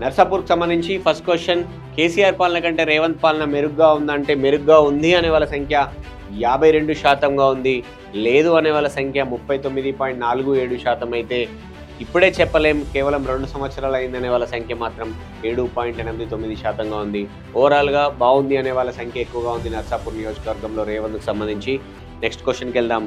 నర్సాపూర్కి సంబంధించి first question, KCR పాలన కంటే రేవంత్ పాలన మెరుగ్గా ఉందంటే మెరుగ్గా ఉంది అనే వాళ్ళ సంఖ్య 52%గా ఉంది. లేదు అనే వాళ్ళ సంఖ్య 39.47% అయితే ఇప్పుడే చెప్పలేం కేవలం 2 సంవత్సరాలు అయిందనే వాళ్ళ సంఖ్య మాత్రం 7.89%గా ఉంది. ఓవరాల్గా బాగుంది అనే వాళ్ళ సంఖ్య ఎక్కువగా ఉంది నర్సాపూర్ నియోజకవర్గంలో రేవంత్కి సంబంధించి. నెక్స్ట్ క్వశ్చన్కి వెళ్దాం.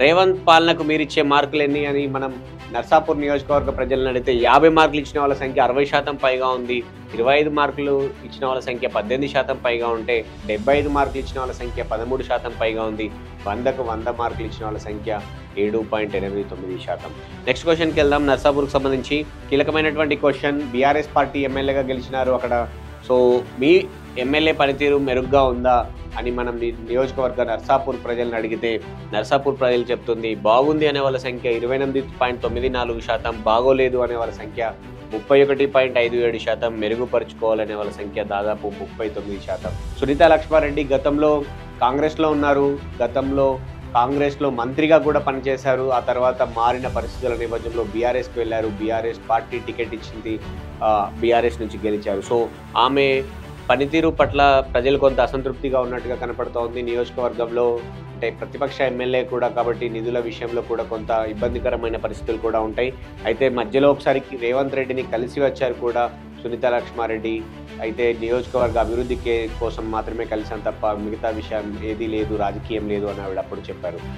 రేవంత్ పాలనకు మీరిచ్చే మార్కులు ఎన్ని అని మనం నర్సాపూర్ నియోజకవర్గ ప్రజలను అడిగితే 50 మార్కులు ఇచ్చిన వాళ్ళ సంఖ్య 60% పైగా ఉంది. 25 మార్కులు ఇచ్చిన వాళ్ళ సంఖ్య 18% పైగా ఉంటే 75 మార్కులు ఇచ్చిన వాళ్ళ సంఖ్య 13% పైగా ఉంది. 100కు 100 మార్కులు ఇచ్చిన వాళ్ళ సంఖ్య 7.89%. నెక్స్ట్ క్వశ్చన్కి వెళ్దాం. నర్సాపూర్కి సంబంధించి కీలకమైనటువంటి క్వశ్చన్, బీఆర్ఎస్ పార్టీ ఎమ్మెల్యేగా గెలిచినారు అక్కడ. సో మీ ఎమ్మెల్యే పనితీరు మెరుగ్గా ఉందా అని మనం నియోజకవర్గ నర్సాపూర్ ప్రజలను అడిగితే నర్సాపూర్ ప్రజలు చెప్తుంది బాగుంది అనే వాళ్ళ సంఖ్య 28.94%, బాగోలేదు అనే వాళ్ళ సంఖ్య 31.57%, మెరుగుపరుచుకోవాలనే వాళ్ళ సంఖ్య దాదాపు 39%. సునీతా లక్ష్మారెడ్డి గతంలో కాంగ్రెస్లో ఉన్నారు, గతంలో కాంగ్రెస్లో మంత్రిగా కూడా పనిచేశారు. ఆ తర్వాత మారిన పరిస్థితుల నేపథ్యంలో బీఆర్ఎస్కి వెళ్ళారు. బీఆర్ఎస్ పార్టీ టికెట్ ఇచ్చింది, బీఆర్ఎస్ నుంచి గెలిచారు. సో ఆమె పనితీరు పట్ల ప్రజలు కొంత అసంతృప్తిగా ఉన్నట్టుగా కనపడుతోంది నియోజకవర్గంలో. అంటే ప్రతిపక్ష ఎమ్మెల్యే కూడా కాబట్టి నిధుల విషయంలో కూడా కొంత ఇబ్బందికరమైన పరిస్థితులు కూడా ఉంటాయి. అయితే మధ్యలో ఒకసారి రేవంత్ రెడ్డిని కలిసి వచ్చారు కూడా సునీతా లక్ష్మారెడ్డి. అయితే నియోజకవర్గ అభివృద్ధి కోసం మాత్రమే కలిసాను తప్ప మిగతా విషయం ఏదీ లేదు, రాజకీయం లేదు అని ఆవిడ అప్పుడు చెప్పారు.